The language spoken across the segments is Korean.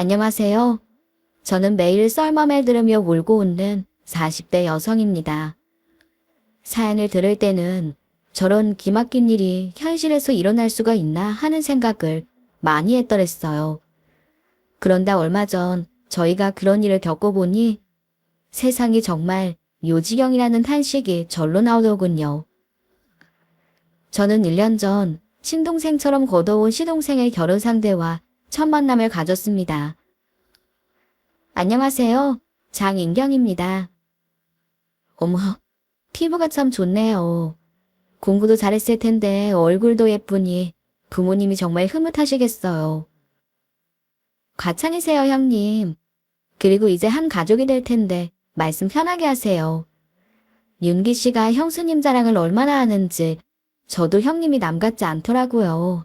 안녕하세요. 저는 매일 썰맘을 들으며 울고 웃는 40대 여성입니다. 사연을 들을 때는 저런 기막힌 일이 현실에서 일어날 수가 있나 하는 생각을 많이 했더랬어요. 그런데 얼마 전 저희가 그런 일을 겪어보니 세상이 정말 요지경이라는 탄식이 절로 나오더군요. 저는 1년 전 친동생처럼 걷어온 시동생의 결혼 상대와 첫 만남을 가졌습니다. 안녕하세요. 장인경입니다. 어머, 피부가 참 좋네요. 공부도 잘했을 텐데 얼굴도 예쁘니 부모님이 정말 흐뭇하시겠어요. 과찬이세요, 형님. 그리고 이제 한 가족이 될 텐데 말씀 편하게 하세요. 윤기 씨가 형수님 자랑을 얼마나 하는지 저도 형님이 남 같지 않더라고요.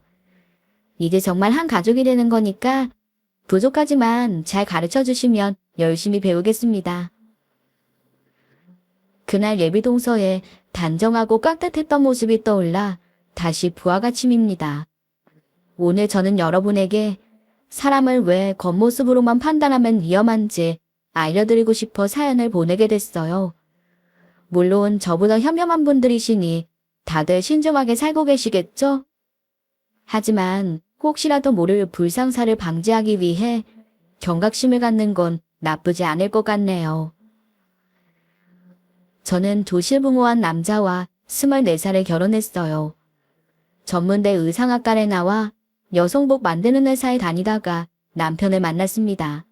이제 정말 한 가족이 되는 거니까 부족하지만 잘 가르쳐 주시면 열심히 배우겠습니다. 그날 예비동서에 단정하고 깍듯했던 모습이 떠올라 다시 부하가 침입니다. 오늘 저는 여러분에게 사람을 왜 겉모습으로만 판단하면 위험한지 알려드리고 싶어 사연을 보내게 됐어요. 물론 저보다 현명한 분들이시니 다들 신중하게 살고 계시겠죠? 하지만 혹시라도 모를 불상사를 방지하기 위해 경각심을 갖는 건 나쁘지 않을 것 같네요. 저는 도실부모한 남자와 24살에 결혼했어요. 전문대 의상학과를 나와 여성복 만드는 회사에 다니다가 남편을 만났습니다.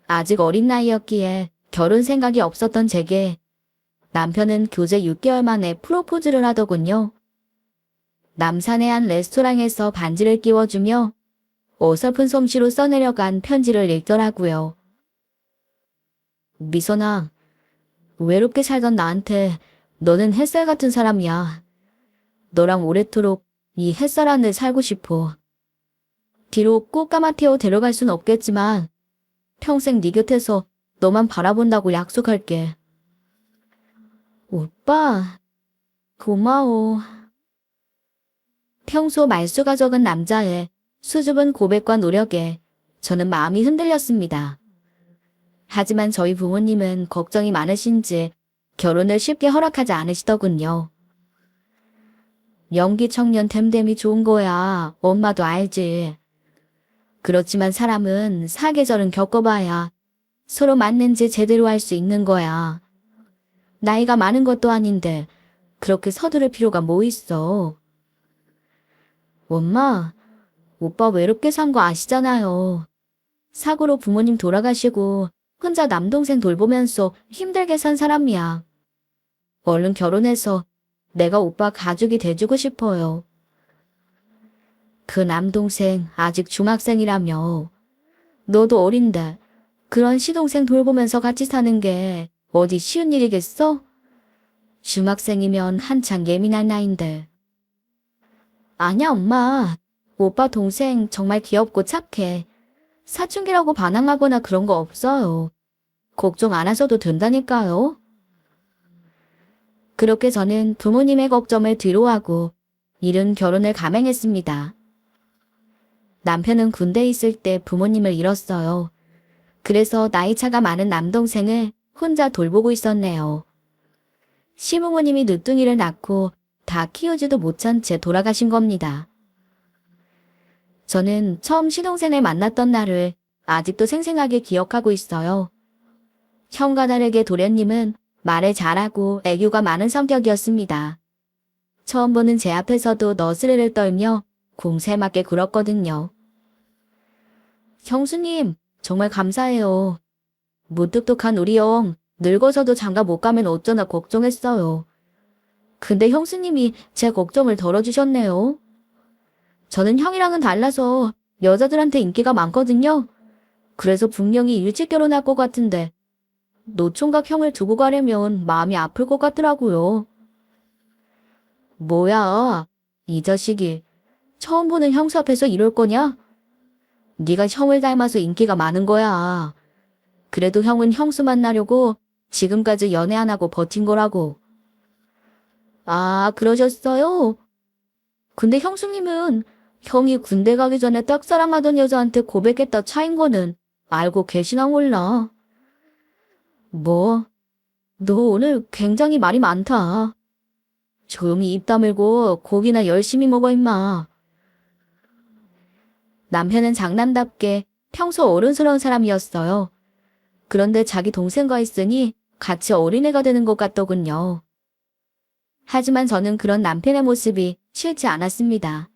아직 어린 나이였기에 결혼 생각이 없었던 제게 남편은 교제 6개월 만에 프로포즈를 하더군요. 남산의 한 레스토랑에서 반지를 끼워주며 어설픈 솜씨로 써내려간 편지를 읽더라고요. 미선아, 외롭게 살던 나한테 너는 햇살 같은 사람이야. 너랑 오래도록 이 햇살 안에 살고 싶어. 비록 꼭 까마태어 데려갈 순 없겠지만 평생 네 곁에서 너만 바라본다고 약속할게. 오빠, 고마워. 평소 말수가 적은 남자의 수줍은 고백과 노력에 저는 마음이 흔들렸습니다. 하지만 저희 부모님은 걱정이 많으신지 결혼을 쉽게 허락하지 않으시더군요. 연기 청년 됨됨이 좋은 거야. 엄마도 알지. 그렇지만 사람은 사계절은 겪어봐야 서로 맞는지 제대로 알 수 있는 거야. 나이가 많은 것도 아닌데 그렇게 서두를 필요가 뭐 있어. 엄마, 오빠 외롭게 산 거 아시잖아요. 사고로 부모님 돌아가시고 혼자 남동생 돌보면서 힘들게 산 사람이야. 얼른 결혼해서 내가 오빠 가족이 돼주고 싶어요. 그 남동생 아직 중학생이라며. 너도 어린데 그런 시동생 돌보면서 같이 사는 게 어디 쉬운 일이겠어? 중학생이면 한창 예민한 나이인데. 아니야, 엄마. 오빠 동생 정말 귀엽고 착해. 사춘기라고 반항하거나 그런 거 없어요. 걱정 안 하셔도 된다니까요. 그렇게 저는 부모님의 걱정을 뒤로하고 이른 결혼을 감행했습니다. 남편은 군대에 있을 때 부모님을 잃었어요. 그래서 나이차가 많은 남동생을 혼자 돌보고 있었네요. 시부모님이 늦둥이를 낳고 다 키우지도 못한 채 돌아가신 겁니다. 저는 처음 시동생을 만났던 날을 아직도 생생하게 기억하고 있어요. 형과 다르게 도련님은 말을 잘하고 애교가 많은 성격이었습니다. 처음 보는 제 앞에서도 너스레를 떨며 공세맞게 굴었거든요. 형수님, 정말 감사해요. 무뚝뚝한 우리 형, 늙어서도 장가 못 가면 어쩌나 걱정했어요. 근데 형수님이 제 걱정을 덜어주셨네요. 저는 형이랑은 달라서 여자들한테 인기가 많거든요. 그래서 분명히 일찍 결혼할 것 같은데 노총각 형을 두고 가려면 마음이 아플 것 같더라고요. 뭐야, 이 자식이 처음 보는 형수 앞에서 이럴 거냐? 네가 형을 닮아서 인기가 많은 거야. 그래도 형은 형수 만나려고 지금까지 연애 안 하고 버틴 거라고. 아, 그러셨어요? 근데 형수님은 형이 군대 가기 전에 짝사랑하던 여자한테 고백했다 차인 거는 알고 계시나 몰라. 뭐, 너 오늘 굉장히 말이 많다. 조용히 입 다물고 고기나 열심히 먹어 임마. 남편은 장남답게 평소 어른스러운 사람이었어요. 그런데 자기 동생과 있으니 같이 어린애가 되는 것 같더군요. 하지만 저는 그런 남편의 모습이 싫지 않았습니다.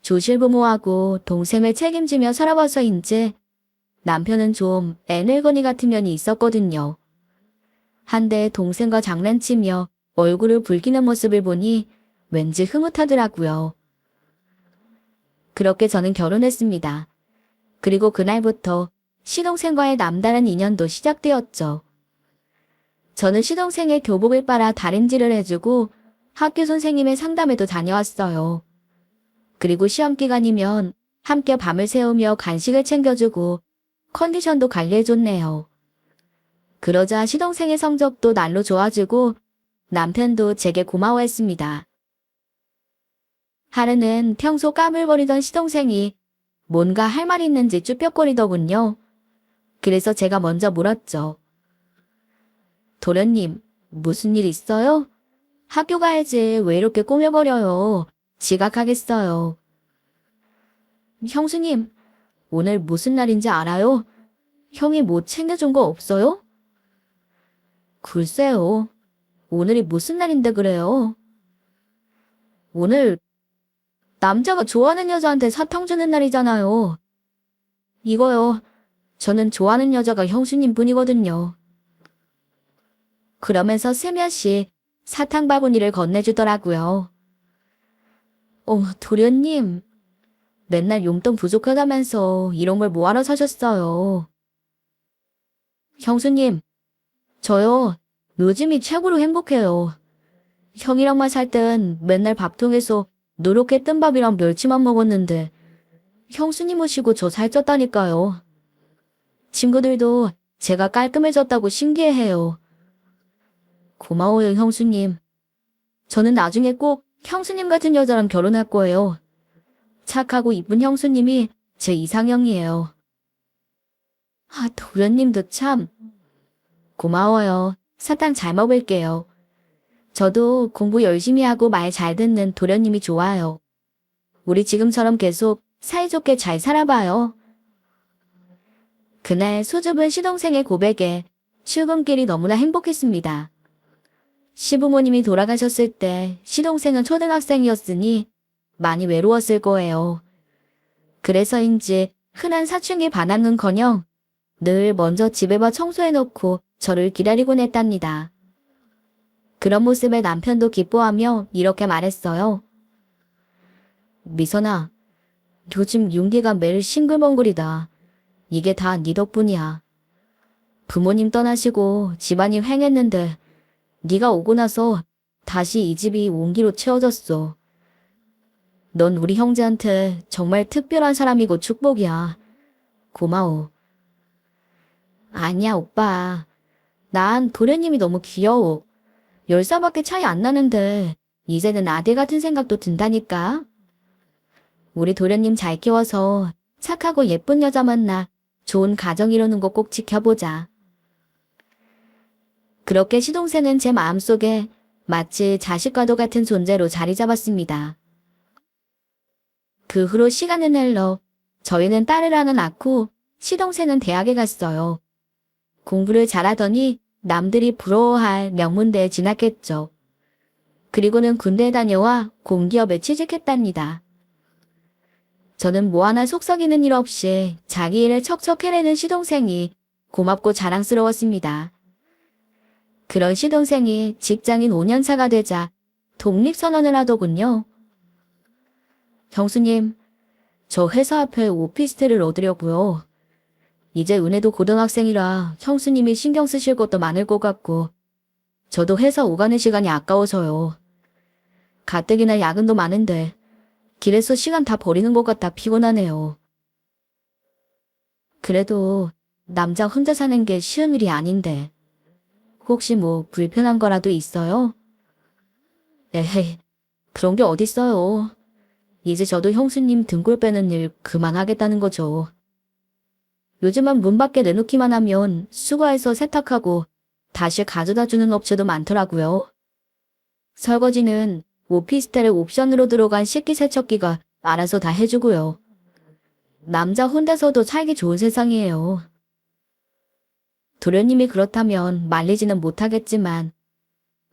조실부모하고 동생을 책임지며 살아봐서인지 남편은 좀 애늙은이 같은 면이 있었거든요. 한데 동생과 장난치며 얼굴을 붉히는 모습을 보니 왠지 흐뭇하더라고요. 그렇게 저는 결혼했습니다. 그리고 그날부터 시동생과의 남다른 인연도 시작되었죠. 저는 시동생의 교복을 빨아 다림질을 해주고 학교 선생님의 상담에도 다녀왔어요. 그리고 시험 기간이면 함께 밤을 새우며 간식을 챙겨주고 컨디션도 관리해줬네요. 그러자 시동생의 성적도 날로 좋아지고 남편도 제게 고마워했습니다. 하루는 평소 까불거리던 시동생이 뭔가 할 말이 있는지 쭈뼛거리더군요. 그래서 제가 먼저 물었죠. 도련님, 무슨 일 있어요? 학교 가야지 왜 이렇게 꾸며버려요. 지각하겠어요. 형수님, 오늘 무슨 날인지 알아요? 형이 뭐 챙겨준 거 없어요? 글쎄요. 오늘이 무슨 날인데 그래요? 오늘 남자가 좋아하는 여자한테 사탕 주는 날이잖아요. 이거요. 저는 좋아하는 여자가 형수님 뿐이거든요. 그러면서 스며시 사탕 바구니를 건네주더라고요. 도련님. 맨날 용돈 부족하다면서 이런 걸 뭐하러 사셨어요? 형수님, 저요. 요즘이 최고로 행복해요. 형이랑만 살 땐 맨날 밥통에서 노랗게 뜬 밥이랑 멸치만 먹었는데 형수님 오시고 저 살쪘다니까요. 친구들도 제가 깔끔해졌다고 신기해해요. 고마워요, 형수님. 저는 나중에 꼭 형수님 같은 여자랑 결혼할 거예요. 착하고 이쁜 형수님이 제 이상형이에요. 도련님도 참. 고마워요. 사탕 잘 먹을게요. 저도 공부 열심히 하고 말 잘 듣는 도련님이 좋아요. 우리 지금처럼 계속 사이좋게 잘 살아봐요. 그날 수줍은 시동생의 고백에 출근길이 너무나 행복했습니다. 시부모님이 돌아가셨을 때 시동생은 초등학생이었으니 많이 외로웠을 거예요. 그래서인지 흔한 사춘기 반항은커녕 늘 먼저 집에만 청소해놓고 저를 기다리곤 했답니다. 그런 모습에 남편도 기뻐하며 이렇게 말했어요. 미선아, 요즘 윤기가 매일 싱글벙글이다. 이게 다 네 덕분이야. 부모님 떠나시고 집안이 횡했는데 네가 오고 나서 다시 이 집이 온기로 채워졌어. 넌 우리 형제한테 정말 특별한 사람이고 축복이야. 고마워. 아니야, 오빠. 난 도련님이 너무 귀여워. 10살밖에 차이 안 나는데 이제는 아들 같은 생각도 든다니까. 우리 도련님 잘 키워서 착하고 예쁜 여자 만나 좋은 가정 이루는 거 꼭 지켜보자. 그렇게 시동생은 제 마음속에 마치 자식과도 같은 존재로 자리 잡았습니다. 그 후로 시간은 흘러 저희는 딸을 하나 낳고 시동생은 대학에 갔어요. 공부를 잘하더니 남들이 부러워할 명문대에 진학했죠. 그리고는 군대에 다녀와 공기업에 취직했답니다. 저는 뭐 하나 속썩이는 일 없이 자기 일을 척척 해내는 시동생이 고맙고 자랑스러웠습니다. 그런 시동생이 직장인 5년차가 되자 독립선언을 하더군요. 형수님, 저 회사 앞에 오피스텔을 얻으려고요. 이제 은혜도 고등학생이라 형수님이 신경 쓰실 것도 많을 것 같고 저도 회사 오가는 시간이 아까워서요. 가뜩이나 야근도 많은데 길에서 시간 다 버리는 것 같아 피곤하네요. 그래도 남자 혼자 사는 게 쉬운 일이 아닌데 혹시 뭐 불편한 거라도 있어요? 에헤이, 그런 게 어딨어요. 이제 저도 형수님 등골 빼는 일 그만하겠다는 거죠. 요즘은 문 밖에 내놓기만 하면 수거해서 세탁하고 다시 가져다 주는 업체도 많더라고요. 설거지는 오피스텔에 옵션으로 들어간 식기세척기가 알아서 다 해주고요. 남자 혼자서도 살기 좋은 세상이에요. 도련님이 그렇다면 말리지는 못하겠지만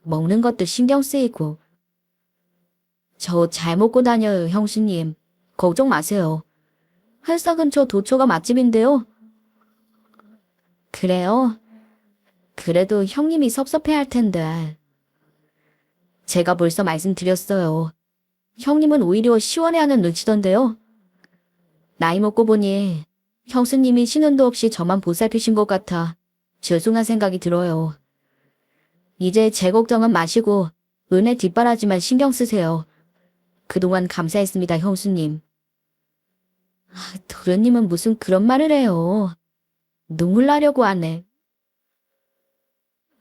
먹는 것도 신경 쓰이고. 저 잘 먹고 다녀요, 형수님. 걱정 마세요. 회사 근처 도초가 맛집인데요. 그래요? 그래도 형님이 섭섭해할 텐데. 제가 벌써 말씀드렸어요. 형님은 오히려 시원해하는 눈치던데요. 나이 먹고 보니 형수님이 신혼도 없이 저만 보살피신 것 같아 죄송한 생각이 들어요. 이제 제 걱정은 마시고 은혜 뒷바라지만 신경 쓰세요. 그동안 감사했습니다, 형수님. 도련님은 무슨 그런 말을 해요. 눈물 나려고 하네.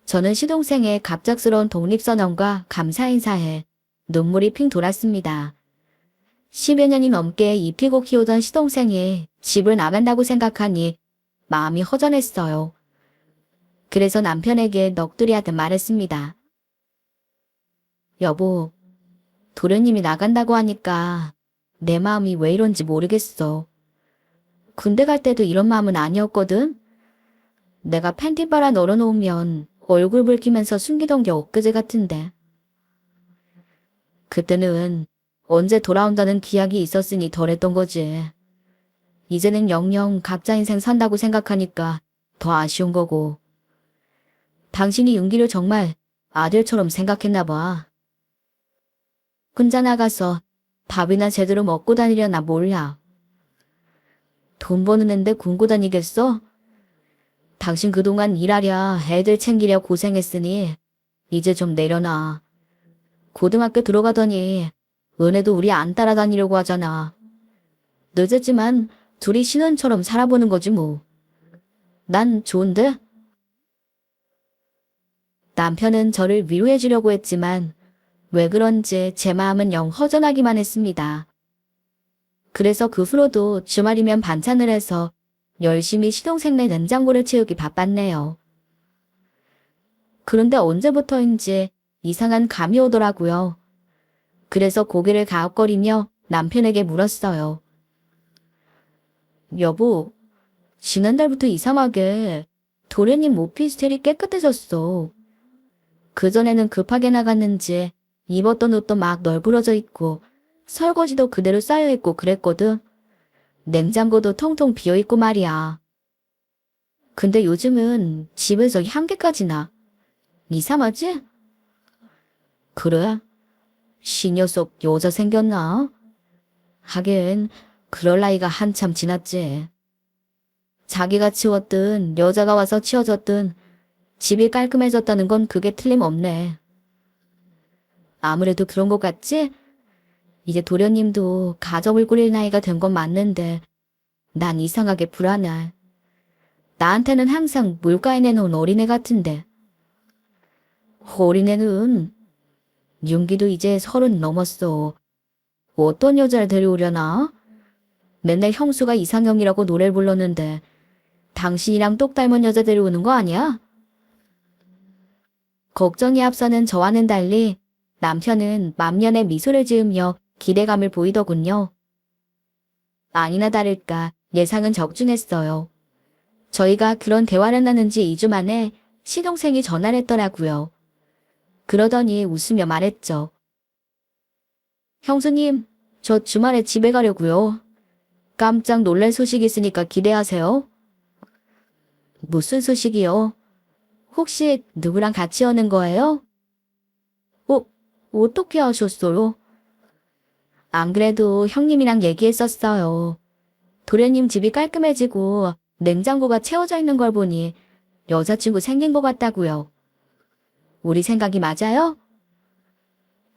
저는 시동생의 갑작스러운 독립선언과 감사 인사에 눈물이 핑 돌았습니다. 10여 년이 넘게 입히고 키우던 시동생이 집을 나간다고 생각하니 마음이 허전했어요. 그래서 남편에게 넋두리하듯 말했습니다. 여보, 도련님이 나간다고 하니까 내 마음이 왜 이런지 모르겠어. 군대 갈 때도 이런 마음은 아니었거든? 내가 팬티 빨아 널어놓으면 얼굴 붉히면서 숨기던 게 엊그제 같은데. 그때는 언제 돌아온다는 기약이 있었으니 덜했던 거지. 이제는 영영 각자 인생 산다고 생각하니까 더 아쉬운 거고. 당신이 윤기를 정말 아들처럼 생각했나 봐. 혼자 나가서 밥이나 제대로 먹고 다니려나 몰라. 돈 버는 앤데 굶고 다니겠어? 당신 그동안 일하랴 애들 챙기랴 고생했으니 이제 좀 내려놔. 고등학교 들어가더니 은혜도 우리 안 따라다니려고 하잖아. 늦었지만 둘이 신혼처럼 살아보는 거지 뭐. 난 좋은데? 남편은 저를 위로해 주려고 했지만 왜 그런지 제 마음은 영 허전하기만 했습니다. 그래서 그 후로도 주말이면 반찬을 해서 열심히 시동생네 냉장고를 채우기 바빴네요. 그런데 언제부터인지 이상한 감이 오더라고요. 그래서 고개를 가웃거리며 남편에게 물었어요. 여보, 지난달부터 이상하게 도련님 오피스텔이 깨끗해졌어. 그전에는 급하게 나갔는지 입었던 옷도 막 널브러져 있고 설거지도 그대로 쌓여있고 그랬거든. 냉장고도 텅텅 비어있고 말이야. 근데 요즘은 집에서 향기까지 나. 이상하지? 그래? 신녀석 여자 생겼나? 하긴 그럴 나이가 한참 지났지. 자기가 치웠든 여자가 와서 치워줬든 집이 깔끔해졌다는 건 그게 틀림없네. 아무래도 그런 것 같지? 이제 도련님도 가정을 꾸릴 나이가 된 건 맞는데 난 이상하게 불안해. 나한테는 항상 물가에 내놓은 어린애 같은데. 어린애는 윤기도 이제 30 넘었어. 어떤 여자를 데려오려나? 맨날 형수가 이상형이라고 노래를 불렀는데 당신이랑 똑 닮은 여자 데려오는 거 아니야? 걱정이 앞서는 저와는 달리 남편은 만면에 미소를 지으며 기대감을 보이더군요. 아니나 다를까 예상은 적중했어요. 저희가 그런 대화를 나눈 지 2주 만에 시동생이 전화를 했더라고요. 그러더니 웃으며 말했죠. 형수님, 저 주말에 집에 가려고요. 깜짝 놀랄 소식이 있으니까 기대하세요. 무슨 소식이요? 혹시 누구랑 같이 오는 거예요? 어떻게 아셨어요? 안 그래도 형님이랑 얘기했었어요. 도련님 집이 깔끔해지고 냉장고가 채워져 있는 걸 보니 여자친구 생긴 것 같다고요. 우리 생각이 맞아요?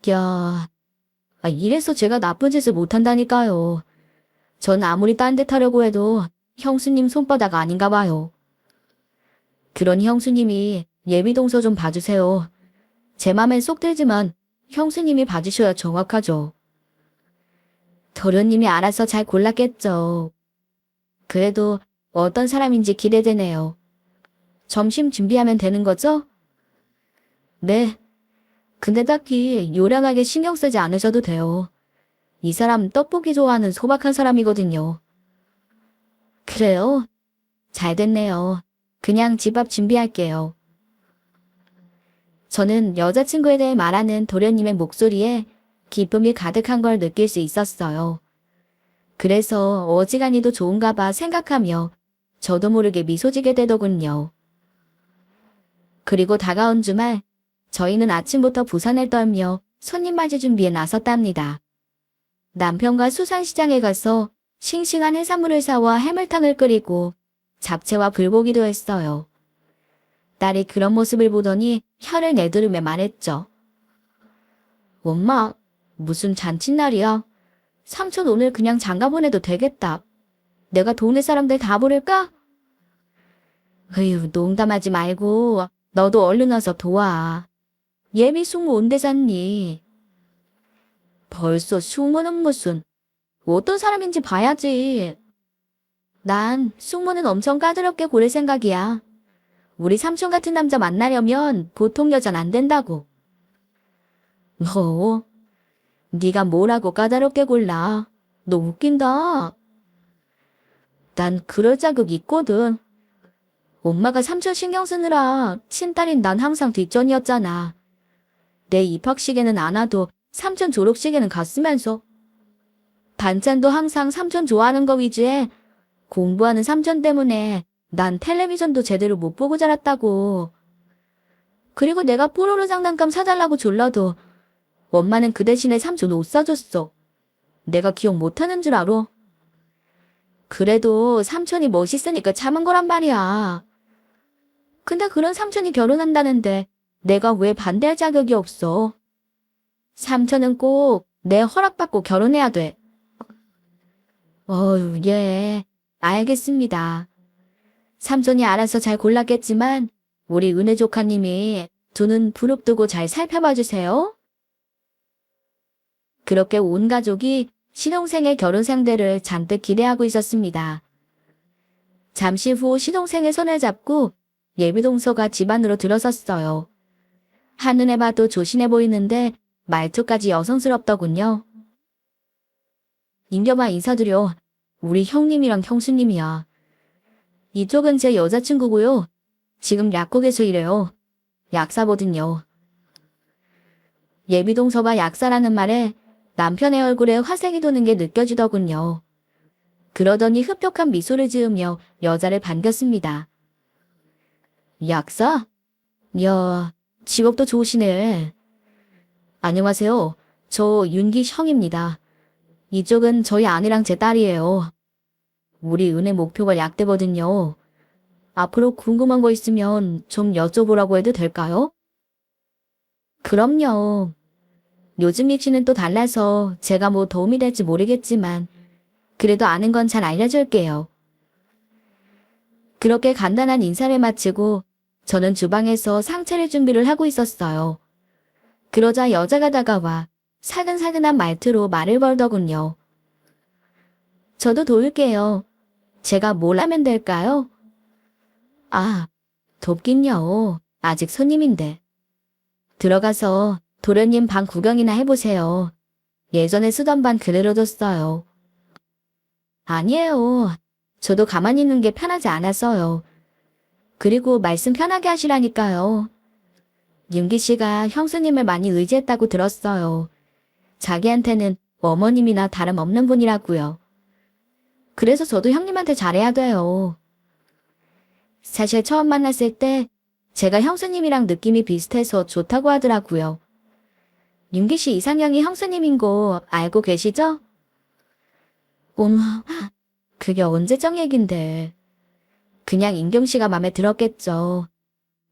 야, 이래서 제가 나쁜 짓을 못한다니까요. 전 아무리 딴 듯 하려고 해도 형수님 손바닥 아닌가 봐요. 그러니 형수님이 예비 동서 좀 봐주세요. 제 맘엔 쏙 들지만 형수님이 봐주셔야 정확하죠. 도련님이 알아서 잘 골랐겠죠. 그래도 어떤 사람인지 기대되네요. 점심 준비하면 되는 거죠? 네. 근데 딱히 요량하게 신경 쓰지 않으셔도 돼요. 이 사람 떡볶이 좋아하는 소박한 사람이거든요. 그래요? 잘 됐네요. 그냥 집 앞 준비할게요. 저는 여자친구에 대해 말하는 도련님의 목소리에 기쁨이 가득한 걸 느낄 수 있었어요. 그래서 어지간히도 좋은가 봐 생각하며 저도 모르게 미소 지게 되더군요. 그리고 다가온 주말, 저희는 아침부터 부산을 떨며 손님 맞이 준비에 나섰답니다. 남편과 수산시장에 가서 싱싱한 해산물을 사와 해물탕을 끓이고 잡채와 불고기도 했어요. 딸이 그런 모습을 보더니 혀를 내두르며 말했죠. 엄마, 무슨 잔칫날이야? 삼촌 오늘 그냥 장가 보내도 되겠다. 내가 동네 사람들 다 부를까? 으유, 농담하지 말고 너도 얼른 와서 도와. 예비 숙모 온대잖니. 벌써 숙모는 무슨. 어떤 사람인지 봐야지. 난 숙모는 엄청 까다롭게 고를 생각이야. 우리 삼촌 같은 남자 만나려면 보통 여잔 안 된다고. 너, 네가 뭐라고 까다롭게 골라. 너 웃긴다. 난 그럴 자격 있거든. 엄마가 삼촌 신경 쓰느라 친딸인 난 항상 뒷전이었잖아. 내 입학식에는 안 와도 삼촌 졸업식에는 갔으면서. 반찬도 항상 삼촌 좋아하는 거 위주에 공부하는 삼촌 때문에 난 텔레비전도 제대로 못 보고 자랐다고. 그리고 내가 뽀로로 장난감 사달라고 졸라도 엄마는 그 대신에 삼촌 옷 사줬어. 내가 기억 못하는 줄 알아? 그래도 삼촌이 멋있으니까 참은 거란 말이야. 근데 그런 삼촌이 결혼한다는데 내가 왜 반대할 자격이 없어? 삼촌은 꼭 내 허락받고 결혼해야 돼. 예. 알겠습니다. 삼촌이 알아서 잘 골랐겠지만 우리 은혜 조카님이 두 눈 부릅뜨고 잘 살펴봐 주세요. 그렇게 온 가족이 신혼생의 결혼 상대를 잔뜩 기대하고 있었습니다. 잠시 후 신혼생의 손을 잡고 예비동서가 집 안으로 들어섰어요. 한눈에 봐도 조신해 보이는데 말투까지 여성스럽더군요. 인겸아 인사드려. 우리 형님이랑 형수님이야. 이쪽은 제 여자친구고요. 지금 약국에서 일해요. 약사거든요. 예비동서가 약사라는 말에 남편의 얼굴에 화색이 도는 게 느껴지더군요. 그러더니 흡족한 미소를 지으며 여자를 반겼습니다. 약사? 야, 직업도 좋으시네. 안녕하세요. 저 윤기 형입니다. 이쪽은 저희 아내랑 제 딸이에요. 우리 은혜 목표가 약대거든요. 앞으로 궁금한 거 있으면 좀 여쭤보라고 해도 될까요? 그럼요. 요즘 입시는 또 달라서 제가 뭐 도움이 될지 모르겠지만 그래도 아는 건 잘 알려줄게요. 그렇게 간단한 인사를 마치고 저는 주방에서 상체를 준비를 하고 있었어요. 그러자 여자가 다가와 사근사근한 말투로 말을 걸더군요. 저도 도울게요. 제가 뭘 하면 될까요? 아, 돕긴요. 아직 손님인데. 들어가서 도련님 방 구경이나 해보세요. 예전에 쓰던 방 그대로 뒀어요. 아니에요. 저도 가만히 있는 게 편하지 않았어요. 그리고 말씀 편하게 하시라니까요. 윤기 씨가 형수님을 많이 의지했다고 들었어요. 자기한테는 어머님이나 다름없는 분이라고요. 그래서 저도 형님한테 잘해야 돼요. 사실 처음 만났을 때 제가 형수님이랑 느낌이 비슷해서 좋다고 하더라고요. 윤기 씨 이상형이 형수님인 거 알고 계시죠? 그게 언제적 얘긴데. 그냥 인경 씨가 마음에 들었겠죠.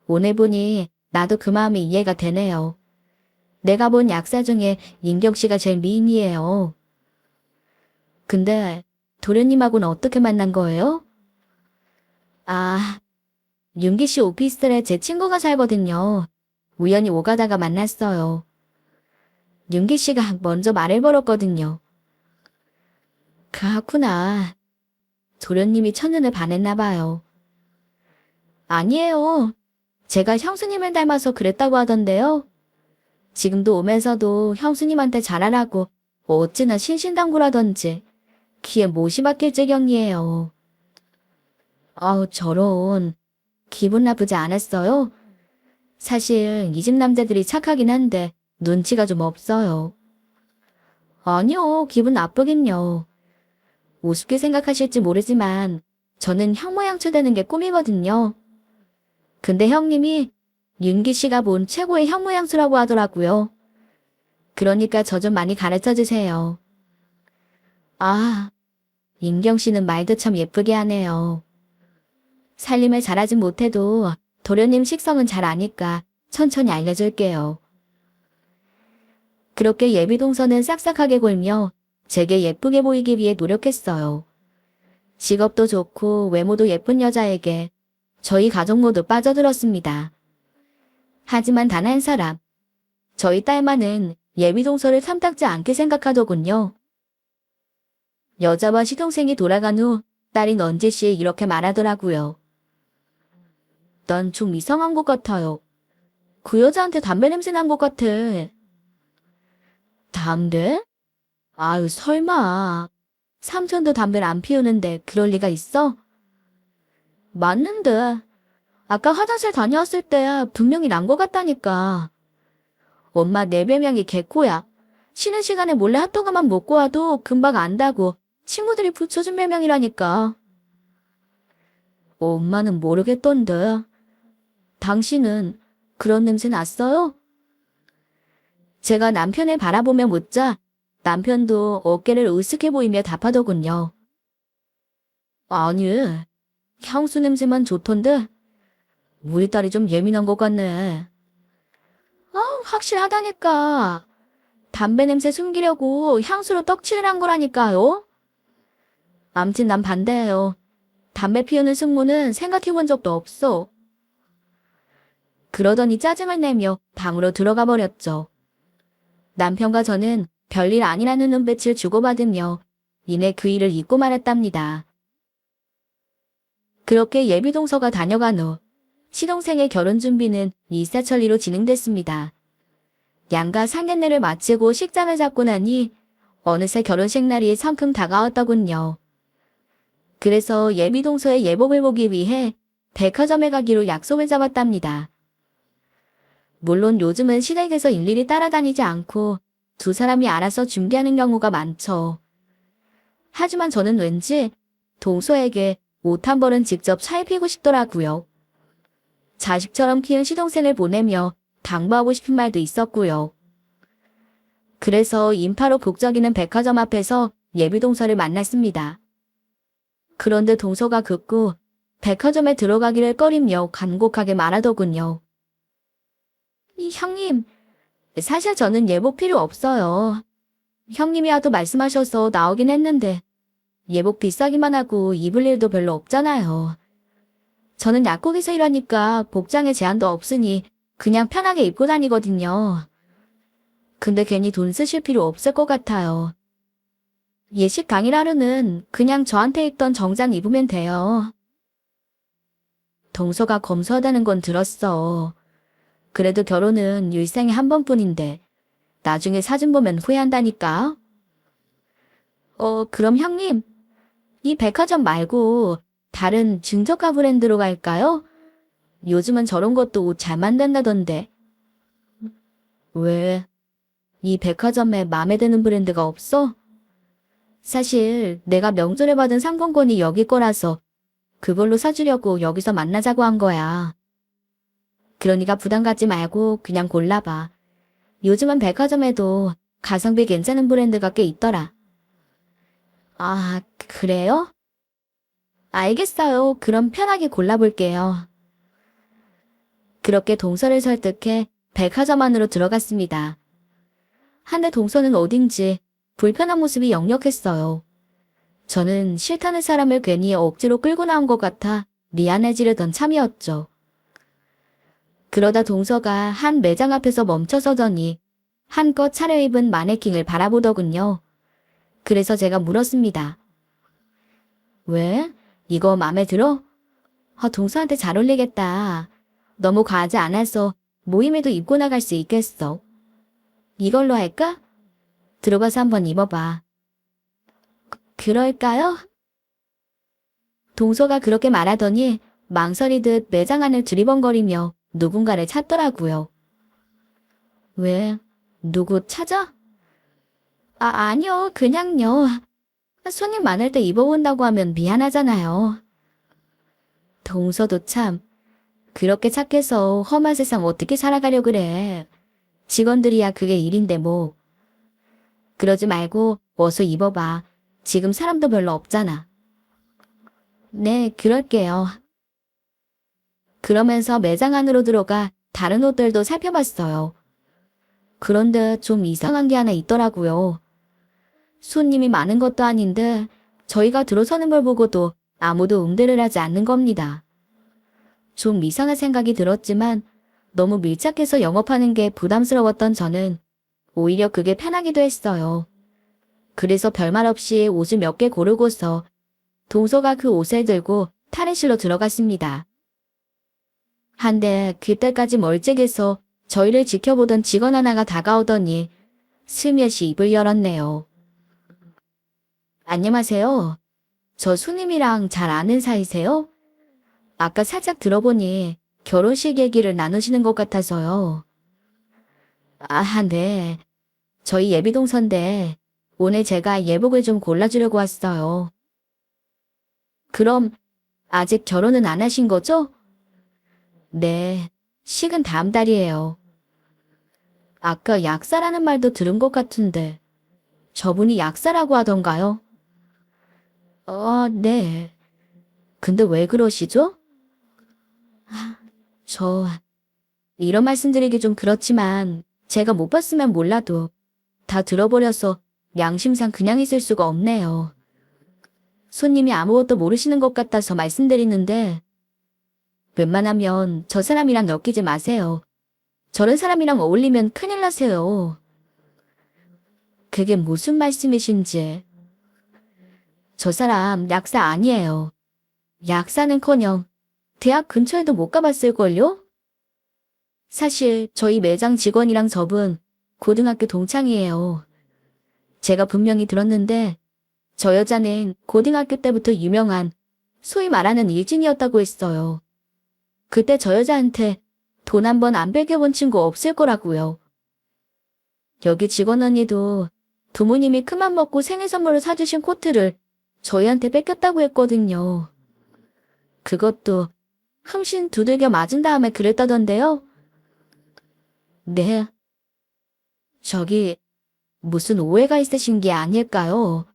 오늘 보니 나도 그 마음이 이해가 되네요. 내가 본 약사 중에 인경 씨가 제일 미인이에요. 근데 도련님하고는 어떻게 만난 거예요? 아, 윤기 씨 오피스텔에 제 친구가 살거든요. 우연히 오가다가 만났어요. 윤기 씨가 먼저 말을 걸었거든요. 그렇구나. 도련님이 첫눈에 반했나 봐요. 아니에요. 제가 형수님을 닮아서 그랬다고 하던데요. 지금도 오면서도 형수님한테 잘하라고 어찌나 신신당부라던지 귀에 못이 박힐 지경이에요. 아우 저런. 기분 나쁘지 않았어요? 사실 이 집 남자들이 착하긴 한데 눈치가 좀 없어요. 아니요, 기분 나쁘긴요. 우습게 생각하실지 모르지만 저는 형모양처 되는 게 꿈이거든요. 근데 형님이 윤기 씨가 본 최고의 형모양수라고 하더라고요. 그러니까 저 좀 많이 가르쳐 주세요. 아, 인경 씨는 말도 참 예쁘게 하네요. 살림을 잘하진 못해도 도련님 식성은 잘 아니까 천천히 알려줄게요. 그렇게 예비동서는 싹싹하게 골며 제게 예쁘게 보이기 위해 노력했어요. 직업도 좋고 외모도 예쁜 여자에게 저희 가족 모두 빠져들었습니다. 하지만 단 한 사람, 저희 딸만은 예비동서를 탐탁지 않게 생각하더군요. 여자와 시동생이 돌아간 후 딸이 넌지시 이렇게 말하더라고요. 난 좀 이상한 것 같아요. 그 여자한테 담배 냄새 난 것 같아. 담배? 아유 설마. 삼촌도 담배를 안 피우는데 그럴 리가 있어? 맞는데. 아까 화장실 다녀왔을 때 분명히 난 것 같다니까. 엄마 내 별명이 개코야. 쉬는 시간에 몰래 핫도그만 먹고 와도 금방 안다고 친구들이 붙여준 별명이라니까. 엄마는 모르겠던데. 당신은 그런 냄새 났어요? 제가 남편을 바라보며 묻자 남편도 어깨를 으쓱해 보이며 답하더군요. 아니, 향수 냄새만 좋던데 우리 딸이 좀 예민한 것 같네. 확실하다니까. 담배 냄새 숨기려고 향수로 떡칠을 한 거라니까요. 암튼 난 반대해요. 담배 피우는 승무는 생각해본 적도 없어. 그러더니 짜증을 내며 방으로 들어가 버렸죠. 남편과 저는 별일 아니라는 눈빛을 주고받으며 이내 그 일을 잊고 말았답니다. 그렇게 예비동서가 다녀간 후 시동생의 결혼 준비는 일사천리로 진행됐습니다. 양가 상견례를 마치고 식장을 잡고 나니 어느새 결혼식 날이 성큼 다가왔더군요. 그래서 예비동서의 예복을 보기 위해 백화점에 가기로 약속을 잡았답니다. 물론 요즘은 시댁에서 일일이 따라다니지 않고 두 사람이 알아서 준비하는 경우가 많죠. 하지만 저는 왠지 동서에게 옷 한 벌은 직접 차입히고 싶더라고요. 자식처럼 키운 시동생을 보내며 당부하고 싶은 말도 있었고요. 그래서 인파로 북적이는 백화점 앞에서 예비동서를 만났습니다. 그런데 동서가 극구 백화점에 들어가기를 꺼리며 간곡하게 말하더군요. 형님, 사실 저는 예복 필요 없어요. 형님이 하도 말씀하셔서 나오긴 했는데 예복 비싸기만 하고 입을 일도 별로 없잖아요. 저는 약국에서 일하니까 복장에 제한도 없으니 그냥 편하게 입고 다니거든요. 근데 괜히 돈 쓰실 필요 없을 것 같아요. 예식 당일 하루는 그냥 저한테 입던 정장 입으면 돼요. 동서가 검소하다는 건 들었어. 그래도 결혼은 일생에 한 번뿐인데 나중에 사진 보면 후회한다니까. 그럼 형님, 이 백화점 말고 다른 중저가 브랜드로 갈까요? 요즘은 저런 것도 옷 잘 만든다던데. 왜? 이 백화점에 마음에 드는 브랜드가 없어? 사실 내가 명절에 받은 상품권이 여기 거라서 그걸로 사주려고 여기서 만나자고 한 거야. 그러니까 부담 갖지 말고 그냥 골라봐. 요즘은 백화점에도 가성비 괜찮은 브랜드가 꽤 있더라. 아, 그래요? 알겠어요. 그럼 편하게 골라볼게요. 그렇게 동서를 설득해 백화점 안으로 들어갔습니다. 한데 동서는 어딘지 불편한 모습이 역력했어요. 저는 싫다는 사람을 괜히 억지로 끌고 나온 것 같아 미안해지려던 참이었죠. 그러다 동서가 한 매장 앞에서 멈춰서더니 한껏 차려입은 마네킹을 바라보더군요. 그래서 제가 물었습니다. 왜? 이거 마음에 들어? 동서한테 잘 어울리겠다. 너무 과하지 않아서 모임에도 입고 나갈 수 있겠어. 이걸로 할까? 들어가서 한번 입어봐. 그럴까요? 동서가 그렇게 말하더니 망설이듯 매장 안을 두리번거리며 누군가를 찾더라고요. 왜? 누구 찾아? 아니요. 그냥요. 손님 많을 때 입어본다고 하면 미안하잖아요. 동서도 참 그렇게 착해서 험한 세상 어떻게 살아가려 그래. 직원들이야 그게 일인데 뭐. 그러지 말고 어서 입어봐. 지금 사람도 별로 없잖아. 네, 그럴게요. 그러면서 매장 안으로 들어가 다른 옷들도 살펴봤어요. 그런데 좀 이상한 게 하나 있더라고요. 손님이 많은 것도 아닌데 저희가 들어서는 걸 보고도 아무도 응대를 하지 않는 겁니다. 좀 이상한 생각이 들었지만 너무 밀착해서 영업하는 게 부담스러웠던 저는 오히려 그게 편하기도 했어요. 그래서 별말 없이 옷을 몇 개 고르고서 동서가 그 옷을 들고 탈의실로 들어갔습니다. 한데 그때까지 멀찍해서 저희를 지켜보던 직원 하나가 다가오더니 스며시 입을 열었네요. 안녕하세요. 저 수님이랑 잘 아는 사이세요? 아까 살짝 들어보니 결혼식 얘기를 나누시는 것 같아서요. 네. 저희 예비동서인데 오늘 제가 예복을 좀 골라주려고 왔어요. 그럼 아직 결혼은 안 하신 거죠? 네. 식은 다음 달이에요. 아까 약사라는 말도 들은 것 같은데 저분이 약사라고 하던가요? 네. 근데 왜 그러시죠? 저 이런 말씀드리기 좀 그렇지만 제가 못 봤으면 몰라도 다 들어버려서 양심상 그냥 있을 수가 없네요. 손님이 아무것도 모르시는 것 같아서 말씀드리는데 웬만하면 저 사람이랑 엮이지 마세요. 저런 사람이랑 어울리면 큰일 나세요. 그게 무슨 말씀이신지. 저 사람 약사 아니에요. 약사는커녕 대학 근처에도 못 가봤을걸요? 사실 저희 매장 직원이랑 저분 고등학교 동창이에요. 제가 분명히 들었는데 저 여자는 고등학교 때부터 유명한 소위 말하는 일진이었다고 했어요. 그때 저 여자한테 돈 한 번 안 뺏겨본 친구 없을 거라고요. 여기 직원 언니도 부모님이 큰맘 먹고 생일 선물을 사주신 코트를 저희한테 뺏겼다고 했거든요. 그것도 흥신 두들겨 맞은 다음에 그랬다던데요. 네. 저기 무슨 오해가 있으신 게 아닐까요?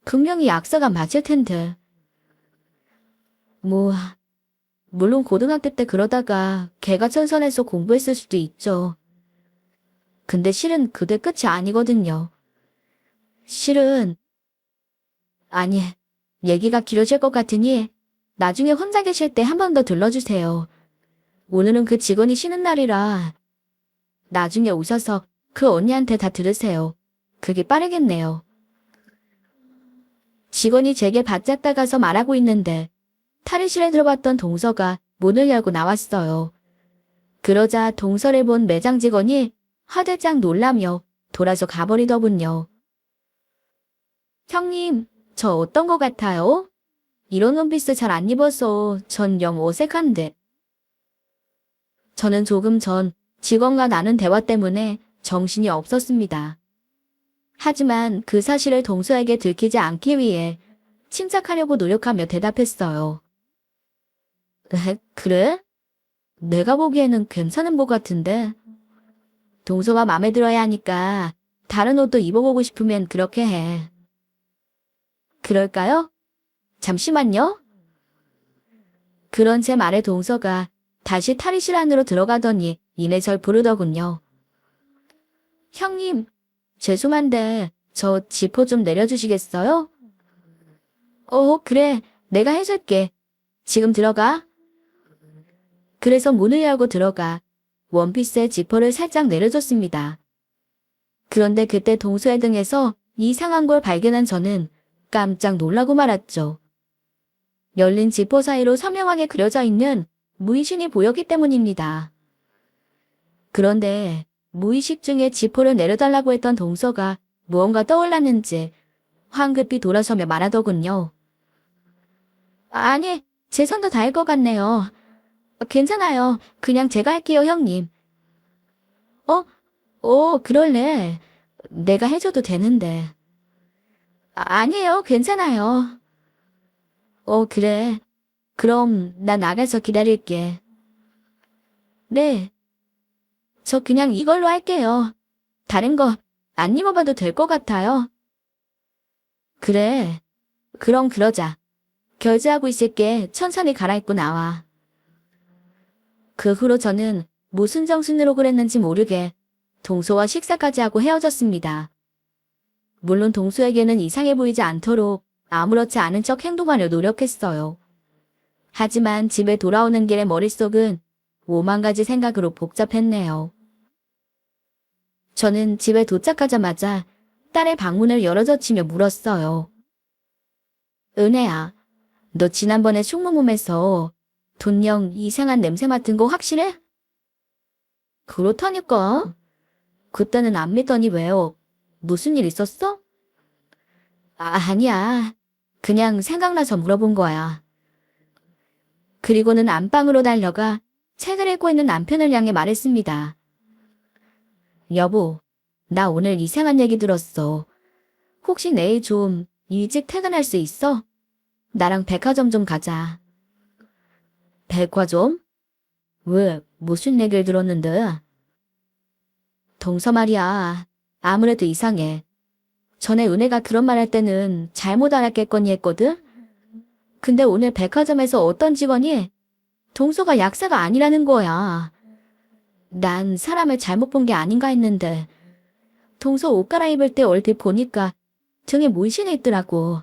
분명히 약사가 맞을 텐데. 물론 고등학교 때 그러다가 개가천선해서 공부했을 수도 있죠. 근데 실은 그게 끝이 아니거든요. 실은 아니, 얘기가 길어질 것 같으니 나중에 혼자 계실 때 한 번 더 들러주세요. 오늘은 그 직원이 쉬는 날이라 나중에 오셔서 그 언니한테 다 들으세요. 그게 빠르겠네요. 직원이 제게 바짝 다가서 말하고 있는데 탈의실에 들어갔던 동서가 문을 열고 나왔어요. 그러자 동서를 본 매장 직원이 화들짝 놀라며 돌아서 가버리더군요. 형님, 저 어떤 거 같아요? 이런 원피스 잘 안 입어서 전 영 어색한데. 저는 조금 전 직원과 나눈 대화 때문에 정신이 없었습니다. 하지만 그 사실을 동서에게 들키지 않기 위해 침착하려고 노력하며 대답했어요. 그래? 내가 보기에는 괜찮은 것 같은데. 동서가 마음에 들어야 하니까 다른 옷도 입어보고 싶으면 그렇게 해. 그럴까요? 잠시만요. 그런 제 말에 동서가 다시 탈의실 안으로 들어가더니 이내 절 부르더군요. 형님, 죄송한데 저 지퍼 좀 내려주시겠어요? 그래. 내가 해줄게. 지금 들어가. 그래서 문을 열고 들어가 원피스의 지퍼를 살짝 내려줬습니다. 그런데 그때 동서의 등에서 이상한 걸 발견한 저는 깜짝 놀라고 말았죠. 열린 지퍼 사이로 선명하게 그려져 있는 무의신이 보였기 때문입니다. 그런데 무의식 중에 지퍼를 내려달라고 했던 동서가 무언가 떠올랐는지 황급히 돌아서며 말하더군요. 아니, 제 손도 닿을 것 같네요. 괜찮아요. 그냥 제가 할게요, 형님. 그럴래. 내가 해줘도 되는데. 아니에요, 괜찮아요. 그래. 그럼 나 나가서 기다릴게. 네, 저 그냥 이걸로 할게요. 다른 거 안 입어봐도 될 것 같아요. 그래, 그럼 그러자. 결제하고 있을게. 천천히 갈아입고 나와. 그 후로 저는 무슨 정신으로 그랬는지 모르게 동서와 식사까지 하고 헤어졌습니다. 물론 동서에게는 이상해 보이지 않도록 아무렇지 않은 척 행동하려 노력했어요. 하지만 집에 돌아오는 길에 머릿속은 5만 가지 생각으로 복잡했네요. 저는 집에 도착하자마자 딸의 방문을 열어젖히며 물었어요. 은혜야, 너 지난번에 충무몸에서 돈령 이상한 냄새 맡은 거 확실해? 그렇다니까. 그때는 안 믿더니 왜요? 무슨 일 있었어? 아니야. 그냥 생각나서 물어본 거야. 그리고는 안방으로 달려가 책을 읽고 있는 남편을 향해 말했습니다. 여보, 나 오늘 이상한 얘기 들었어. 혹시 내일 좀 일찍 퇴근할 수 있어? 나랑 백화점 좀 가자. 백화점? 왜, 무슨 얘기를 들었는데? 동서 말이야. 아무래도 이상해. 전에 은혜가 그런 말 할 때는 잘못 알았겠거니 했거든? 근데 오늘 백화점에서 어떤 직원이 동서가 약사가 아니라는 거야. 난 사람을 잘못 본 게 아닌가 했는데 동서 옷 갈아입을 때 얼핏 보니까 등에 문신이 있더라고.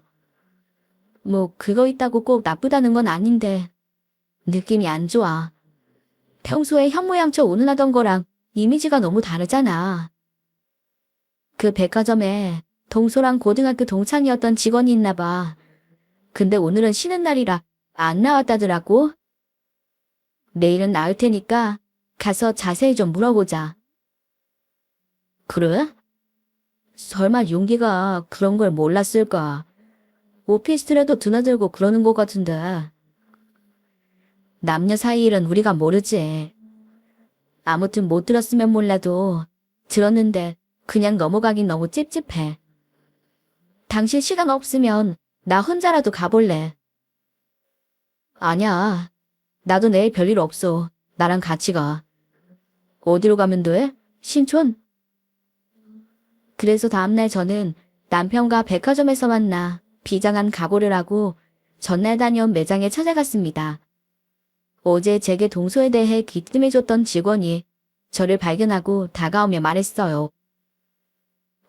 뭐 그거 있다고 꼭 나쁘다는 건 아닌데 느낌이 안 좋아. 평소에 현모양처 운운하던 거랑 이미지가 너무 다르잖아. 그 백화점에 동서랑 고등학교 동창이었던 직원이 있나 봐. 근데 오늘은 쉬는 날이라 안 나왔다더라고. 내일은 나을 테니까 가서 자세히 좀 물어보자. 그래? 설마 용기가 그런 걸 몰랐을까? 오피스텔에도 드나들고 그러는 것 같은데. 남녀 사이 일은 우리가 모르지. 아무튼 못 들었으면 몰라도 들었는데 그냥 넘어가긴 너무 찝찝해. 당신 시간 없으면 나 혼자라도 가볼래. 아니야. 나도 내일 별일 없어. 나랑 같이 가. 어디로 가면 돼? 신촌? 그래서 다음날 저는 남편과 백화점에서 만나 비장한 각오를 하고 전날 다녀온 매장에 찾아갔습니다. 어제 제게 동서에 대해 귀뜸해줬던 직원이 저를 발견하고 다가오며 말했어요.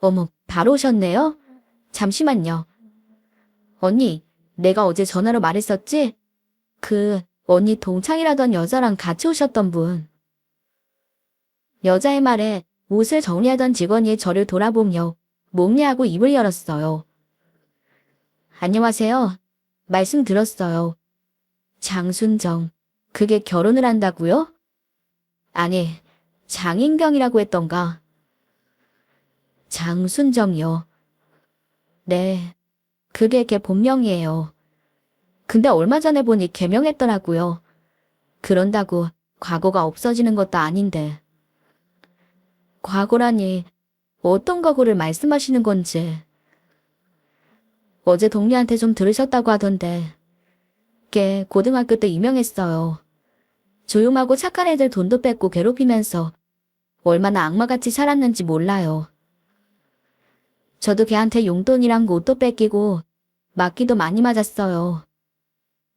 어머, 바로 오셨네요? 잠시만요. 언니, 내가 어제 전화로 말했었지? 언니 동창이라던 여자랑 같이 오셨던 분. 여자의 말에 옷을 정리하던 직원이 저를 돌아보며 목례하고 입을 열었어요. 안녕하세요. 말씀 들었어요. 장순정. 그게 결혼을 한다고요? 아니, 장인경이라고 했던가. 장순정이요. 네, 그게 걔 본명이에요. 근데 얼마 전에 보니 개명했더라고요. 그런다고 과거가 없어지는 것도 아닌데. 과거라니 어떤 과거를 말씀하시는 건지. 어제 동료한테 좀 들으셨다고 하던데 걔 고등학교 때 유명했어요. 조용하고 착한 애들 돈도 뺏고 괴롭히면서 얼마나 악마같이 살았는지 몰라요. 저도 걔한테 용돈이랑 옷도 뺏기고 맞기도 많이 맞았어요.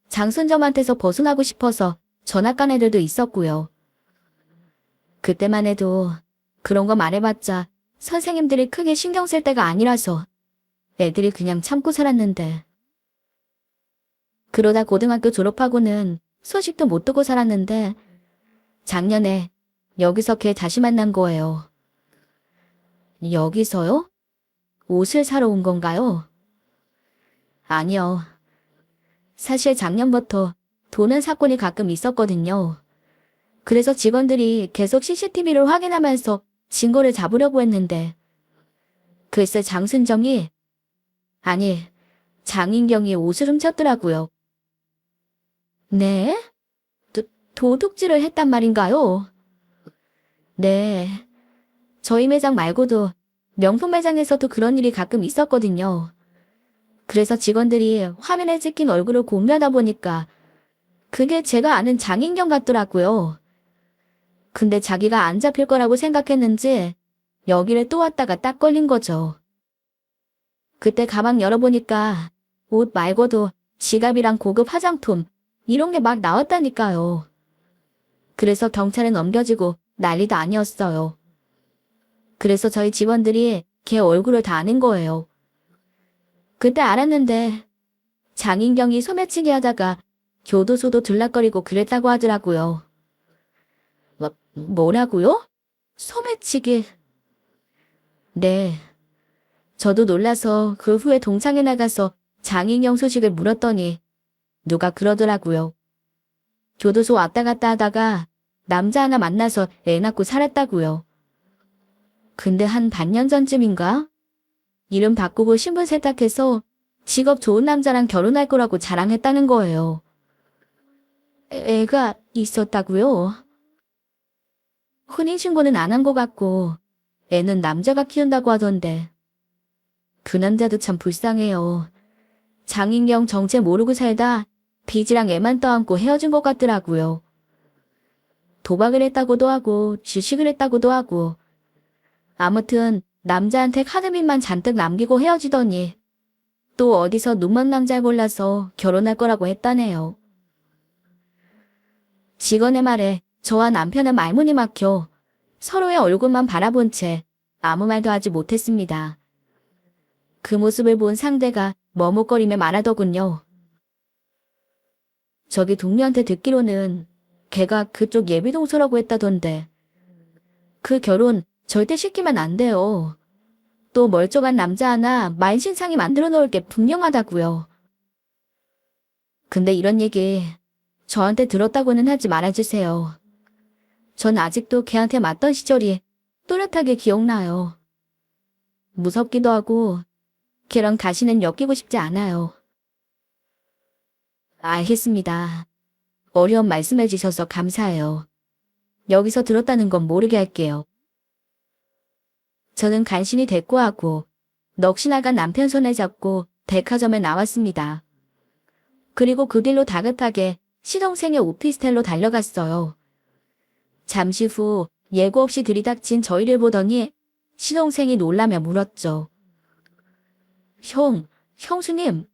장순점한테서 벗어나고 싶어서 전학 간 애들도 있었고요. 그때만 해도 그런 거 말해봤자 선생님들이 크게 신경 쓸 때가 아니라서 애들이 그냥 참고 살았는데. 그러다 고등학교 졸업하고는 소식도 못 듣고 살았는데 작년에 여기서 걔 다시 만난 거예요. 여기서요? 옷을 사러 온 건가요? 아니요. 사실 작년부터 도는 사건이 가끔 있었거든요. 그래서 직원들이 계속 CCTV를 확인하면서 증거를 잡으려고 했는데 글쎄 아니 장인경이 옷을 훔쳤더라고요. 네? 도둑질을 했단 말인가요? 네. 저희 매장 말고도 명품 매장에서도 그런 일이 가끔 있었거든요. 그래서 직원들이 화면에 찍힌 얼굴을 공유하다 보니까 그게 제가 아는 장인경 같더라고요. 근데 자기가 안 잡힐 거라고 생각했는지 여기를 또 왔다가 딱 걸린 거죠. 그때 가방 열어보니까 옷 말고도 지갑이랑 고급 화장품 이런 게 막 나왔다니까요. 그래서 경찰에 넘겨지고 난리도 아니었어요. 그래서 저희 직원들이 걔 얼굴을 다 아는 거예요. 그때 알았는데 장인경이 소매치기 하다가 교도소도 들락거리고 그랬다고 하더라고요. 뭐라고요? 소매치기? 네. 저도 놀라서 그 후에 동창회 나가서 장인경 소식을 물었더니 누가 그러더라고요. 교도소 왔다 갔다 하다가 남자 하나 만나서 애 낳고 살았다고요. 근데 한 반년 전쯤인가? 이름 바꾸고 신분 세탁해서 직업 좋은 남자랑 결혼할 거라고 자랑했다는 거예요. 애가 있었다고요? 혼인신고는 안 한 것 같고 애는 남자가 키운다고 하던데 그 남자도 참 불쌍해요. 장인경 정체 모르고 살다 빚이랑 애만 떠안고 헤어진 것 같더라고요. 도박을 했다고도 하고 주식을 했다고도 하고 아무튼 남자한테 카드빚만 잔뜩 남기고 헤어지더니 또 어디서 눈먼 남자를 골라서 결혼할 거라고 했다네요. 직원의 말에 저와 남편은 말문이 막혀 서로의 얼굴만 바라본 채 아무 말도 하지 못했습니다. 그 모습을 본 상대가 머뭇거리며 말하더군요. 저기 동료한테 듣기로는 걔가 그쪽 예비동서라고 했다던데 그 결혼 절대 시키면 안 돼요. 또 멀쩡한 남자 하나 만신창이 만들어 놓을 게 분명하다고요. 근데 이런 얘기 저한테 들었다고는 하지 말아주세요. 전 아직도 걔한테 맞던 시절이 또렷하게 기억나요. 무섭기도 하고 걔랑 다시는 엮이고 싶지 않아요. 알겠습니다. 어려운 말씀해 주셔서 감사해요. 여기서 들었다는 건 모르게 할게요. 저는 간신히 대꾸하고 넋이 나간 남편 손을 잡고 백화점에 나왔습니다. 그리고 그 길로 다급하게 시동생의 오피스텔로 달려갔어요. 잠시 후 예고 없이 들이닥친 저희를 보더니 시동생이 놀라며 물었죠. 형수님,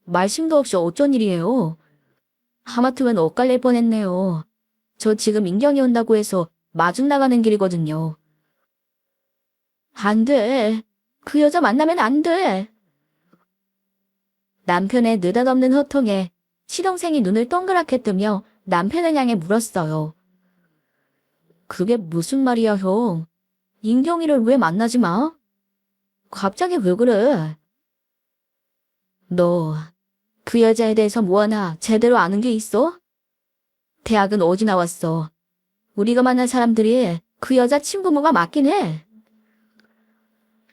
말씀도 없이 어쩐 일이에요? 하마터면 엇갈릴 뻔했네요. 저 지금 인경이 온다고 해서 마중 나가는 길이거든요. 안 돼. 그 여자 만나면 안 돼. 남편의 느닷없는 호통에 시동생이 눈을 동그랗게 뜨며 남편을 향해 물었어요. 그게 무슨 말이야, 형? 인경이를 왜 만나지 마? 갑자기 왜 그래? 너 그 여자에 대해서 뭐 하나 제대로 아는 게 있어? 대학은 어디 나왔어? 우리가 만난 사람들이 그 여자 친부모가 맞긴 해.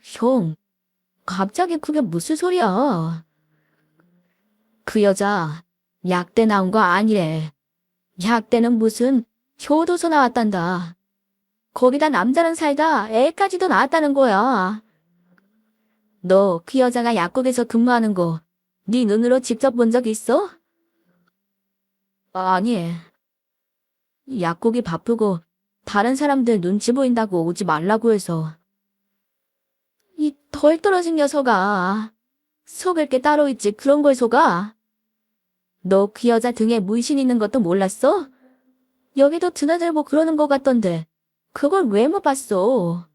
형, 갑자기 그게 무슨 소리야? 그 여자 약대 나온 거 아니래. 약대는 무슨 교도소 나왔단다. 거기다 남자랑 살다 애까지도 낳았다는 거야. 너 그 여자가 약국에서 근무하는 거 네 눈으로 직접 본 적 있어? 아니. 약국이 바쁘고 다른 사람들 눈치 보인다고 오지 말라고 해서. 이 덜 떨어진 녀석아. 속을 게 따로 있지 그런 걸 속아? 너 그 여자 등에 문신 있는 것도 몰랐어? 여기도 드나들고 그러는 것 같던데 그걸 왜 못 봤어?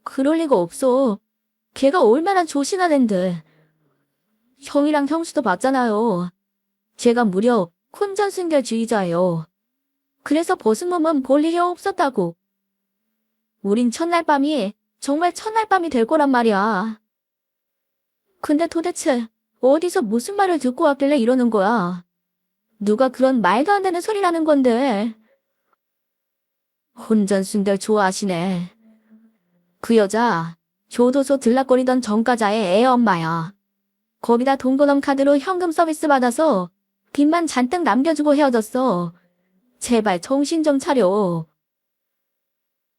그럴 리가 없어. 걔가 얼마나 조신한 앤데. 형이랑 형수도 봤잖아요. 제가 무려 혼전순결주의자예요. 그래서 벗은 몸은 볼 일이 없었다고. 우린 첫날 밤이 정말 첫날 밤이 될 거란 말이야. 근데 도대체 어디서 무슨 말을 듣고 왔길래 이러는 거야? 누가 그런 말도 안 되는 소리라는 건데. 혼전순결 좋아하시네. 그 여자 교도소 들락거리던 전과자의 애 엄마야. 거기다 동거남 카드로 현금 서비스 받아서 빚만 잔뜩 남겨주고 헤어졌어. 제발 정신 좀 차려.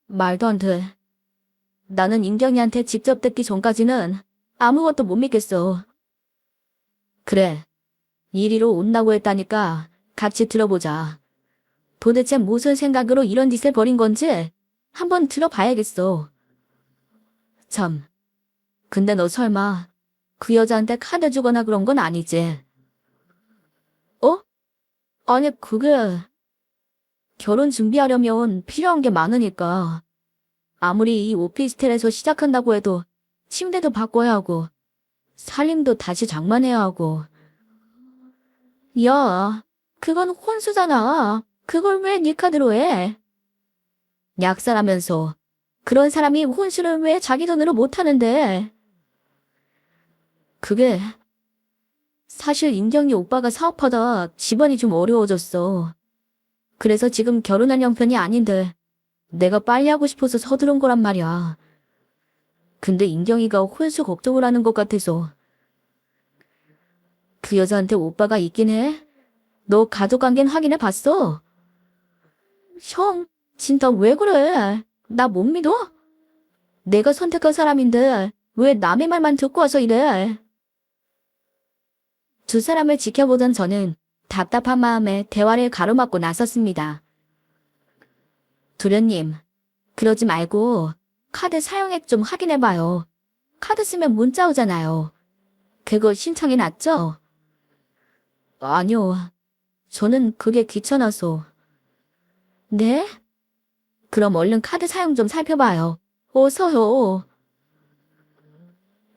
말도 안 돼. 나는 인경이한테 직접 듣기 전까지는 아무것도 못 믿겠어. 그래. 이리로 온다고 했다니까 같이 들어보자. 도대체 무슨 생각으로 이런 짓을 벌인 건지 한번 들어봐야겠어. 참. 근데 너 설마 그 여자한테 카드 주거나 그런 건 아니지? 어? 아니, 그게 결혼 준비하려면 필요한 게 많으니까. 아무리 이 오피스텔에서 시작한다고 해도 침대도 바꿔야 하고 살림도 다시 장만해야 하고. 야, 그건 혼수잖아. 그걸 왜 네 카드로 해? 약사라면서 그런 사람이 혼수를 왜 자기 돈으로 못하는데? 그게 사실 인경이 오빠가 사업하다 집안이 좀 어려워졌어. 그래서 지금 결혼할 형편이 아닌데 내가 빨리 하고 싶어서 서두른 거란 말이야. 근데 인경이가 혼수 걱정을 하는 것 같아서. 그 여자한테 오빠가 있긴 해? 너 가족관계는 확인해 봤어? 형, 진짜 왜 그래? 나 못 믿어? 내가 선택한 사람인데 왜 남의 말만 듣고 와서 이래? 두 사람을 지켜보던 저는 답답한 마음에 대화를 가로막고 나섰습니다. 도련님, 그러지 말고 카드 사용액 좀 확인해봐요. 카드 쓰면 문자 오잖아요. 그거 신청해 놨죠? 아니요. 저는 그게 귀찮아서. 네? 그럼 얼른 카드 사용 좀 살펴봐요. 어서요.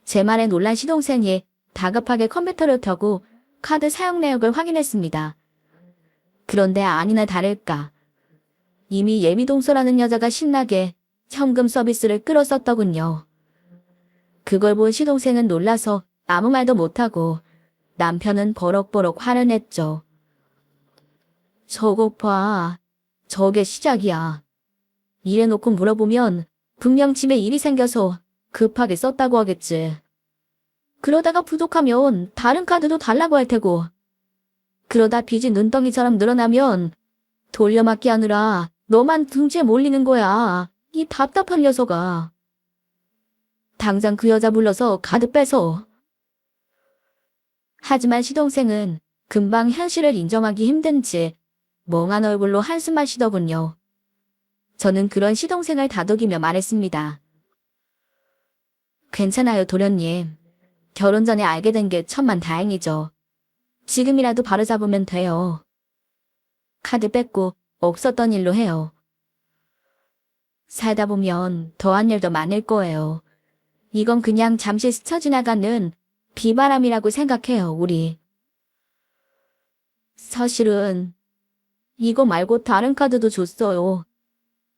제 말에 놀란 시동생이 다급하게 컴퓨터를 켜고 카드 사용 내역을 확인했습니다. 그런데 아니나 다를까. 이미 예비동서라는 여자가 신나게 현금 서비스를 끌어썼더군요. 그걸 본 시동생은 놀라서 아무 말도 못하고 남편은 버럭버럭 화를 냈죠. 저거 봐. 저게 시작이야. 이래놓고 물어보면 분명 집에 일이 생겨서 급하게 썼다고 하겠지. 그러다가 부족하면 다른 카드도 달라고 할 테고. 그러다 빚이 눈덩이처럼 늘어나면 돌려막기 하느라 너만 등지에 몰리는 거야. 이 답답한 녀석아. 당장 그 여자 불러서 카드 빼서. 하지만 시동생은 금방 현실을 인정하기 힘든지 멍한 얼굴로 한숨 마시더군요. 저는 그런 시동생을 다독이며 말했습니다. 괜찮아요, 도련님. 결혼 전에 알게 된 게 천만다행이죠. 지금이라도 바로잡으면 돼요. 카드 뺏고 없었던 일로 해요. 살다 보면 더한 일도 많을 거예요. 이건 그냥 잠시 스쳐 지나가는 비바람이라고 생각해요, 우리. 사실은 이거 말고 다른 카드도 줬어요.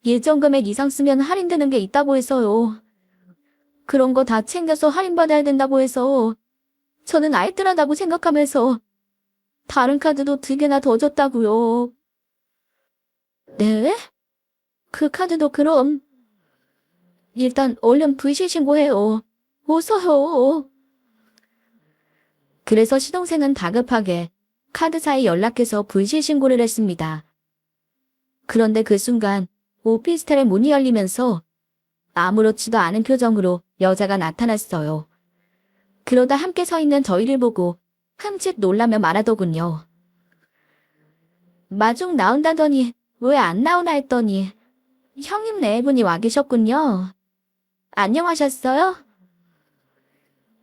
일정 금액 이상 쓰면 할인되는 게 있다고 해서요. 그런 거 다 챙겨서 할인받아야 된다고 해서 저는 알뜰하다고 생각하면서 다른 카드도 2개나 더 줬다고요. 네? 그 카드도 그럼 일단 얼른 불실 신고해요. 어서요. 그래서 시동생은 다급하게 카드사에 연락해서 불실 신고를 했습니다. 그런데 그 순간 오피스텔의 문이 열리면서 아무렇지도 않은 표정으로 여자가 나타났어요. 그러다 함께 서 있는 저희를 보고 흠칫 놀라며 말하더군요. 마중 나온다더니 왜 안 나오나 했더니 형님 네 분이 와 계셨군요. 안녕하셨어요?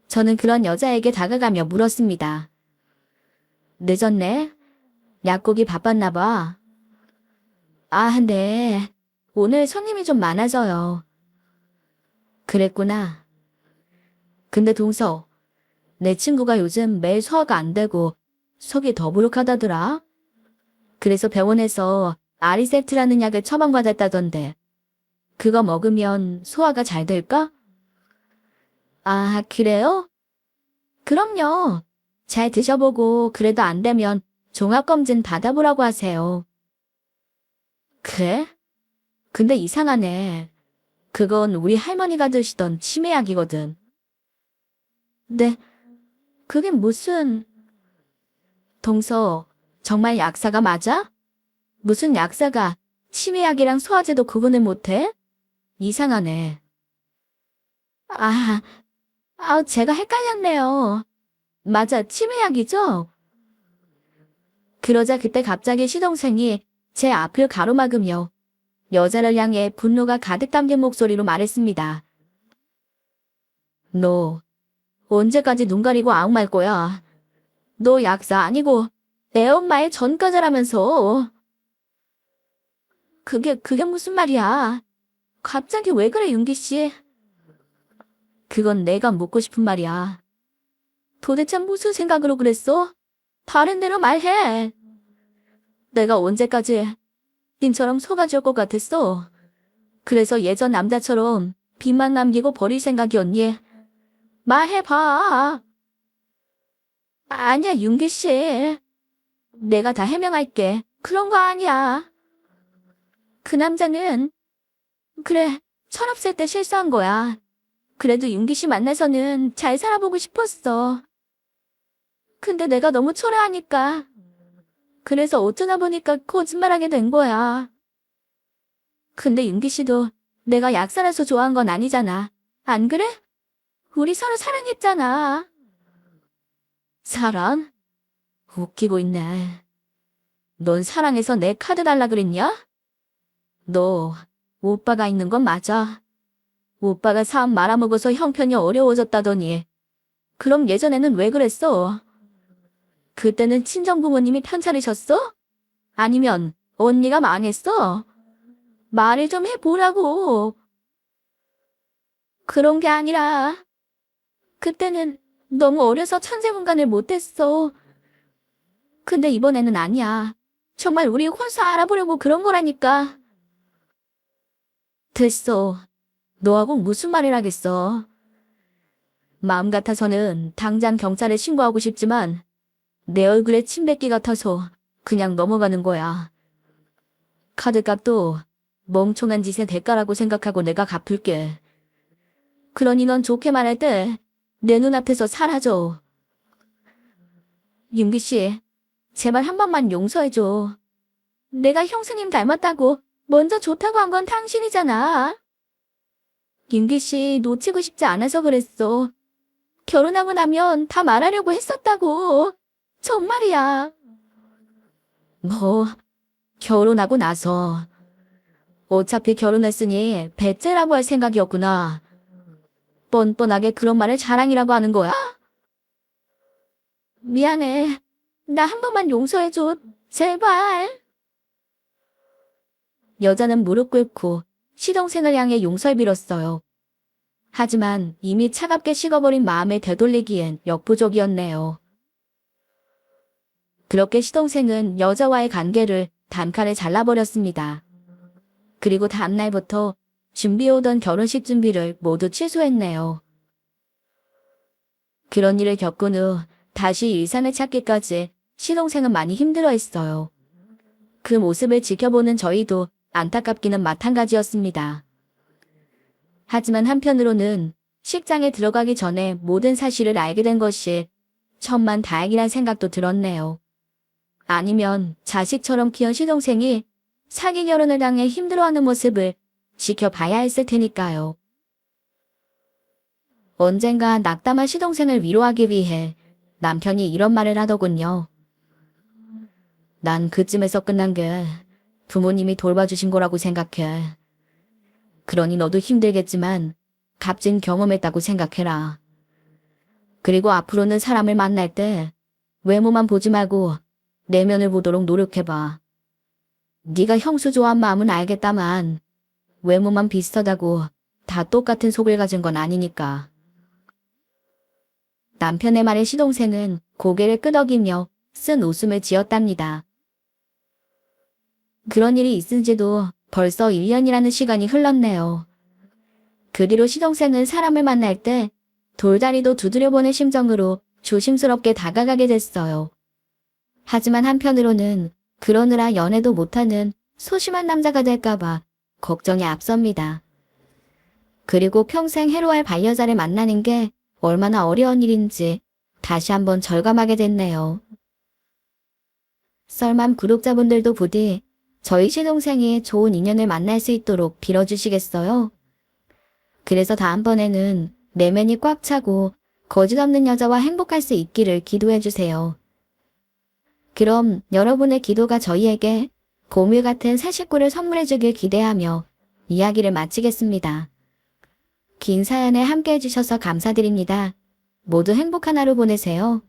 저는 그런 여자에게 다가가며 물었습니다. 늦었네? 약국이 바빴나 봐. 아, 네. 오늘 손님이 좀 많아서요. 그랬구나. 근데 동서, 내 친구가 요즘 매일 소화가 안 되고 속이 더부룩하다더라. 그래서 병원에서 아리세트라는 약을 처방받았다던데 그거 먹으면 소화가 잘 될까? 아, 그래요? 그럼요. 잘 드셔보고 그래도 안 되면 종합검진 받아보라고 하세요. 그래? 근데 이상하네. 그건 우리 할머니가 드시던 치매약이거든. 네, 그게 무슨... 동서, 정말 약사가 맞아? 무슨 약사가 치매약이랑 소화제도 구분을 못해? 이상하네. 아, 제가 헷갈렸네요. 맞아, 치매약이죠? 그러자 그때 갑자기 시동생이 제 앞을 가로막으며 여자를 향해 분노가 가득 담긴 목소리로 말했습니다. 너 언제까지 눈 가리고 아웅말 거야? 너 약사 아니고 내 엄마의 전과자라면서. 그게 무슨 말이야? 갑자기 왜 그래, 윤기 씨? 그건 내가 묻고 싶은 말이야. 도대체 무슨 생각으로 그랬어? 다른 데로 말해. 내가 언제까지 님처럼 속아줄 것 같았어. 그래서 예전 남자처럼 빚만 남기고 버릴 생각이었니? 말해봐. 아니야, 윤기 씨. 내가 다 해명할게. 그런 거 아니야. 그 남자는 그래, 철없을 때 실수한 거야. 그래도 윤기 씨 만나서는 잘 살아보고 싶었어. 근데 내가 너무 초라하니까. 그래서 어쩌다 보니까 거짓말하게 된 거야. 근데 윤기 씨도 내가 약사라서 좋아한 건 아니잖아. 안 그래? 우리 서로 사랑했잖아. 사랑? 웃기고 있네. 넌 사랑해서 내 카드 달라 그랬냐? 너 오빠가 있는 건 맞아. 오빠가 사업 말아먹어서 형편이 어려워졌다더니. 그럼 예전에는 왜 그랬어? 그때는 친정 부모님이 편찮으셨어? 아니면 언니가 망했어? 말을 좀 해보라고. 그런 게 아니라 그때는 너무 어려서 천재분간을 못했어. 근데 이번에는 아니야. 정말 우리 혼수 알아보려고 그런 거라니까. 됐어. 너하고 무슨 말을 하겠어. 마음 같아서는 당장 경찰에 신고하고 싶지만 내 얼굴에 침 뱉기 같아서 그냥 넘어가는 거야. 카드값도 멍청한 짓의 대가라고 생각하고 내가 갚을게. 그러니 넌 좋게 말할 때 내 눈앞에서 사라져. 윤기 씨, 제발 한 번만 용서해줘. 내가 형수님 닮았다고 먼저 좋다고 한 건 당신이잖아. 윤기 씨 놓치고 싶지 않아서 그랬어. 결혼하고 나면 다 말하려고 했었다고. 정말이야. 뭐, 결혼하고 나서. 어차피 결혼했으니 배째라고 할 생각이었구나. 뻔뻔하게 그런 말을 자랑이라고 하는 거야? 미안해. 나 한 번만 용서해줘. 제발. 여자는 무릎 꿇고 시동생을 향해 용서를 빌었어요. 하지만 이미 차갑게 식어버린 마음을 되돌리기엔 역부족이었네요. 그렇게 시동생은 여자와의 관계를 단칼에 잘라버렸습니다. 그리고 다음날부터 준비해오던 결혼식 준비를 모두 취소했네요. 그런 일을 겪은 후 다시 일상을 찾기까지 시동생은 많이 힘들어했어요. 그 모습을 지켜보는 저희도 안타깝기는 마찬가지였습니다. 하지만 한편으로는 식장에 들어가기 전에 모든 사실을 알게 된 것이 천만 다행이란 생각도 들었네요. 아니면 자식처럼 키운 시동생이 사기 결혼을 당해 힘들어하는 모습을 지켜봐야 했을 테니까요. 언젠가 낙담한 시동생을 위로하기 위해 남편이 이런 말을 하더군요. 난 그쯤에서 끝난 게 부모님이 돌봐주신 거라고 생각해. 그러니 너도 힘들겠지만 값진 경험했다고 생각해라. 그리고 앞으로는 사람을 만날 때 외모만 보지 말고 내면을 보도록 노력해봐. 네가 형수 좋아한 마음은 알겠다만 외모만 비슷하다고 다 똑같은 속을 가진 건 아니니까. 남편의 말에 시동생은 고개를 끄덕이며 쓴 웃음을 지었답니다. 그런 일이 있은 지도 벌써 1년이라는 시간이 흘렀네요. 그 뒤로 시동생은 사람을 만날 때 돌다리도 두드려보는 심정으로 조심스럽게 다가가게 됐어요. 하지만 한편으로는 그러느라 연애도 못하는 소심한 남자가 될까봐 걱정이 앞섭니다. 그리고 평생 해로할 반려자를 만나는 게 얼마나 어려운 일인지 다시 한번 절감하게 됐네요. 썰맘 구독자분들도 부디 저희 시동생이 좋은 인연을 만날 수 있도록 빌어주시겠어요? 그래서 다음번에는 내면이 꽉 차고 거짓 없는 여자와 행복할 수 있기를 기도해주세요. 그럼 여러분의 기도가 저희에게 고물 같은 새 식구를 선물해주길 기대하며 이야기를 마치겠습니다. 긴 사연에 함께 해주셔서 감사드립니다. 모두 행복한 하루 보내세요.